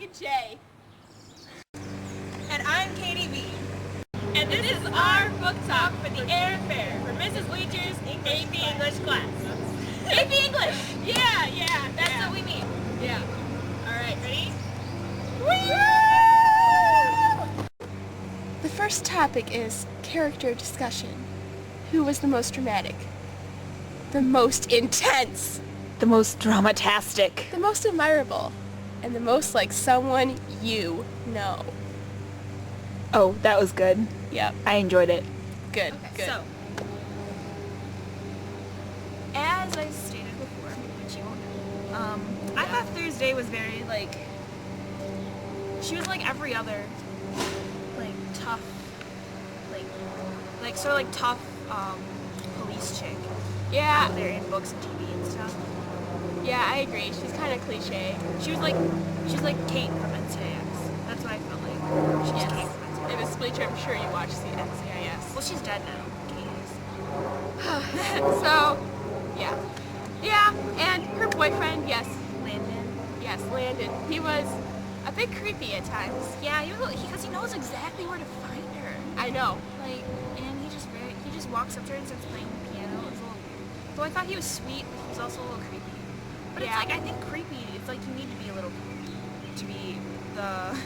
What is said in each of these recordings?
and Jay. And I'm Katie B. And this is our book talk for the Eyre Affair for Mrs. Leacher's AP English class. AP English! Yeah, that's what we mean. Yeah. Alright, ready? Woo! The first topic is character discussion. Who was the most dramatic? The most intense? The most dramatastic. The most admirable? And the most like someone you know? Oh, that was good. Yep. I enjoyed it. Good. Okay, Good. so, as I stated before, which you won't know, I thought Thursday was very, like, she was like every other, like, tough, like sort of like tough, police chick. Yeah. They're in books and TV and stuff. Yeah, I agree. She's kind of cliche. She's like Kate from NCIS. That's what I felt like. She's Yes. Kate from NCIS. It was Bleacher. I'm sure you watched the NCIS. Well, she's dead now. Kate is. So, yeah. Yeah, and her boyfriend, yes, Landon. He was a bit creepy at times. Yeah, because he knows exactly where to find her. I know. Like, and he just walks up to her and starts playing the piano. It's a little weird. So I thought he was sweet, but he was also a little creepy. But Yeah. it's like, I think creepy, it's like you need to be a little creepy to be the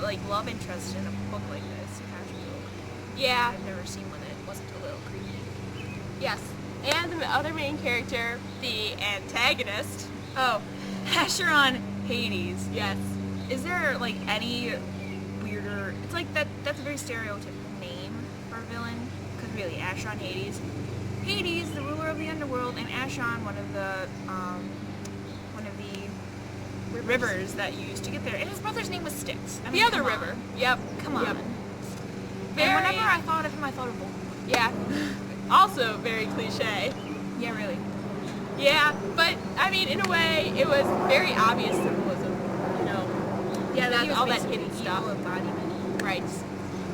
like love interest in a book like this. You have to be a little creepy. Yeah. I've never seen one that wasn't a little creepy. Yes. And the other main character, the antagonist. Oh, Asheron Hades. Yes. Is there like any weirder? It's like that's a very stereotypical name for a villain. Because really, Asheron Hades, the ruler of the underworld, and Asheron, one of the rivers that you used to get there. And his brother's name was Styx. I mean, The other come river. on. Yep. Come on. Yep. And Very- whenever I thought of him, I thought of Voldemort. Yeah. Also very cliche. Yeah, really. Yeah, but I mean, in a way, it was very obvious symbolism. You know. Yeah, That's he was all that basically hidden evil stuff. embodiment. Right.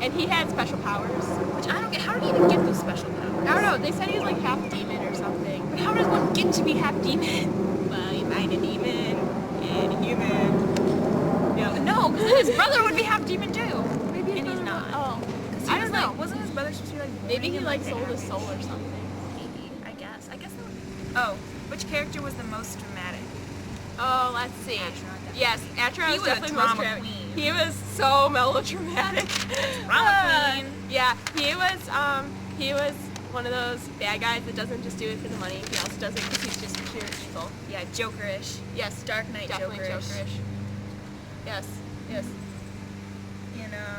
And he had special powers. Which I don't get. How did he even get those special powers? I don't know. They said he was like half demon or something. But how does one get to be half demon? Well, you find a demon and a human. Yeah. No, because his brother would be half demon too. Maybe his And he's brother- not. Oh. He I was don't know. like, wasn't his brother supposed to be like Maybe born he in, like the sold his Army? soul or something. Maybe. I guess. Oh, which character was the most dramatic? Oh, let's see. Acheron, definitely. Yes, Acheron He was was a definitely most drama dramatic. queen. He was so melodramatic. Drama queen. Yeah, he was one of those bad guys that doesn't just do it for the money. He also does it because he's just pure evil. Yeah, Jokerish. Yes, Dark Knight definitely Jokerish. Yes. And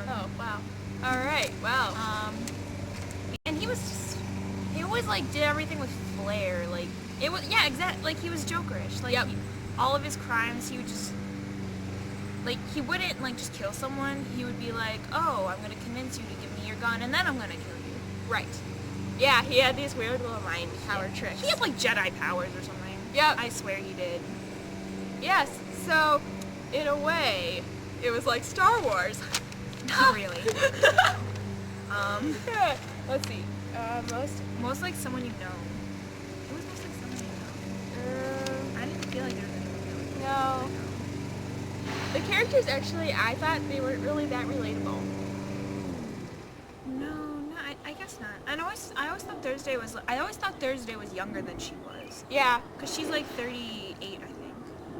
Oh, wow. All right. Well. and he always like did everything with flair. Like it was exactly like he was Jokerish. Like Yep. all of his crimes, he would just like he wouldn't like just kill someone. He would be like, "Oh, I'm gonna convince you to give me your gun, and then I'm gonna kill you." Right. Yeah, he had these weird little mind power tricks. He had like Jedi powers or something. Yep. I swear he did. Yes. So, in a way, it was like Star Wars. Not really. Yeah. Let's see. Most like someone you know. It was most like someone you know. I didn't feel like there was anyone really. No. The characters actually, I thought they weren't really that relatable. No, I guess not. And I always thought Thursday was younger than she was. Yeah. Cause she's like 38, I think.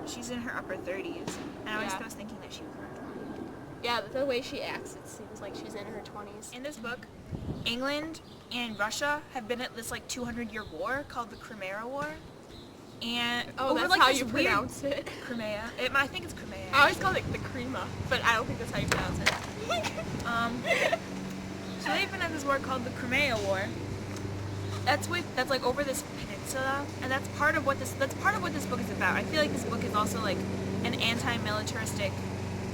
She's in her upper 30s, and I always Yeah. was thinking that she was around 20. Yeah, the way she acts, it seems like she's in her 20s. In this book, England and Russia have been at this like 200-year war called the Crimea War, and Oh, over, that's like, how this you weird- pronounce it. Crimea. I think it's Crimea. I always call it the crema, but I don't think that's how you pronounce it. So they've been at this war called the Crimea War. That's like over this peninsula, and that's part of what this book is about. I feel like this book is also like an anti-militaristic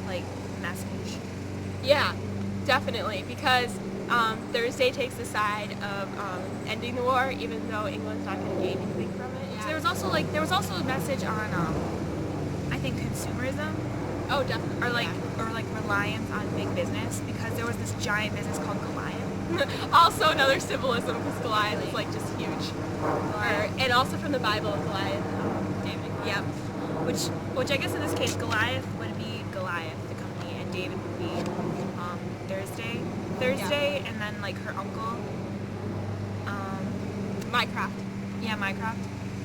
like message. Yeah, definitely, because Thursday takes the side of ending the war, even though England's not going to gain anything from it. So there was also a message on I think consumerism Oh, definitely. or like reliance on big business, because there was this giant business called Goliath. Also another symbolism, because Goliath is like just huge. And also from the Bible, Goliath. David and Goliath. Yep. Which I guess in this case Goliath would be Goliath, the company, and David would be Thursday, and then like her uncle, Mycroft. yeah, Mycroft,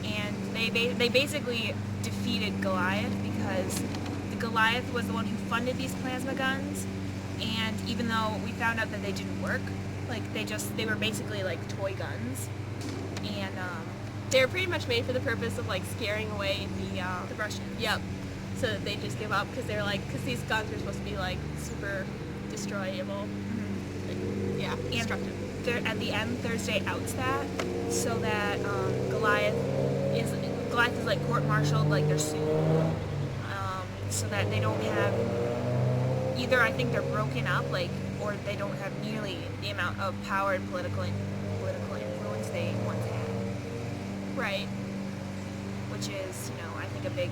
and they basically defeated Goliath because the Goliath was the one who funded these plasma guns, and even though we found out that they didn't work, like they were basically like toy guns, and They were pretty much made for the purpose of like scaring away the Russians. Yep. So that they just give up because they're like, because these guns are supposed to be like super destroyable. Like, yeah, destructive. At the end, Thursday outs that so that Goliath is like court-martialed, like they're sued, so that they don't have either. I think they're broken up, like, or they don't have nearly the amount of power and political influence they once had. Right. Which is, I think a big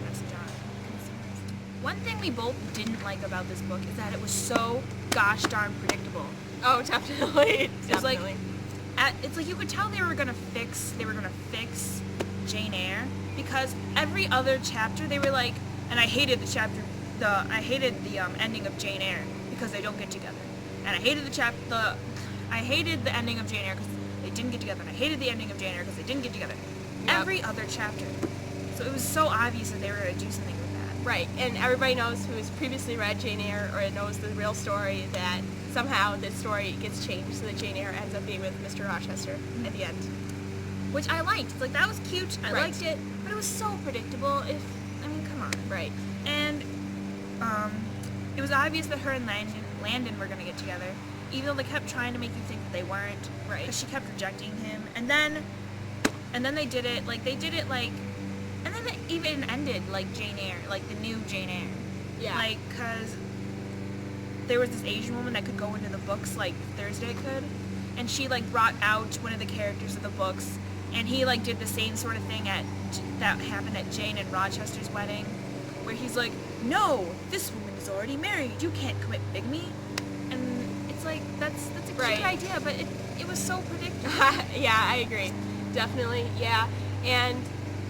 message on consumers. One thing we both didn't like about this book is that it was so gosh darn predictable. Oh, definitely. It's like you could tell they were gonna fix Jane Eyre, because every other chapter they were like, and I hated the ending of Jane Eyre because they don't get together, and I hated the ending of Jane Eyre because they didn't get together, and I hated the ending of Jane Eyre because they didn't get together. Yep. Every other chapter, so it was so obvious that they were gonna do something with that. Right, and everybody knows who has previously read Jane Eyre or knows the real story that somehow this story gets changed so that Jane Eyre ends up being with Mr. Rochester at the end. Which I liked. It's like, that was cute. I Right. liked it, but it was so predictable. Come on. Right. And it was obvious that her and Landon were going to get together, even though they kept trying to make you think that they weren't. Right. Because she kept rejecting him. And then they did it, and then it even ended like Jane Eyre, like the new Jane Eyre. Yeah. Like, because there was this Asian woman that could go into the books like Thursday could, and she like brought out one of the characters of the books, and he like did the same sort of thing that happened at Jane and Rochester's wedding, where he's like, no, this woman is already married, you can't commit bigamy. And it's like, that's a cute Right. idea, but it was so predictable. Yeah, I agree. Definitely, yeah. And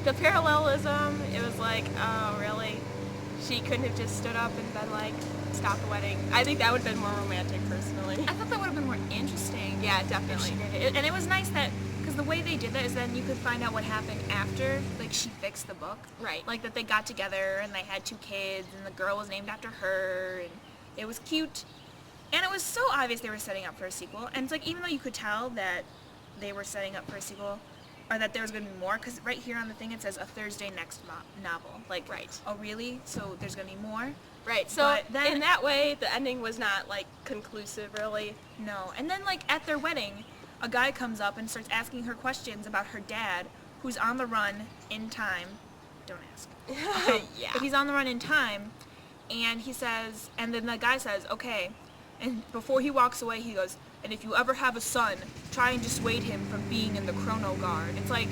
the parallelism, it was like, oh, really? She couldn't have just stood up and been like, stop the wedding. I think that would have been more romantic, personally. I thought that would have been more interesting. Yeah, If definitely. she did it. And it was nice that, because the way they did that is then you could find out what happened after, like, she fixed the book. Right. Like, that they got together and they had 2 kids and the girl was named after her, and it was cute. And it was so obvious they were setting up for a sequel. And it's like, even though you could tell that they were setting up for a sequel, or that there was going to be more, because right here on the thing it says a Thursday next novel. Like, Right. Oh, really? So there's going to be more? Right, so But then- in that way, the ending was not, like, conclusive, really. No. And then, like, at their wedding, a guy comes up and starts asking her questions about her dad, who's on the run in time. Don't ask. Yeah. But he's on the run in time, and he says, and then the guy says, okay. And before he walks away, he goes, and if you ever have a son, try and dissuade him from being in the Chrono Guard. It's like,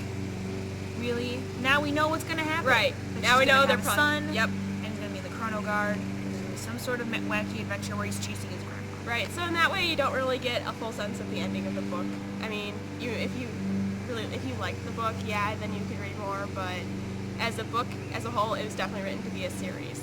really? Now we know what's going to happen. Right. That Now we she's know gonna they're have a son. Yep. And he's going to be in the Chrono Guard. There's gonna be some sort of wacky adventure where he's chasing his grandpa. Right, so in that way, you don't really get a full sense of the ending of the book. I mean, if you like the book, yeah, then you could read more, but as a book as a whole, it was definitely written to be a series.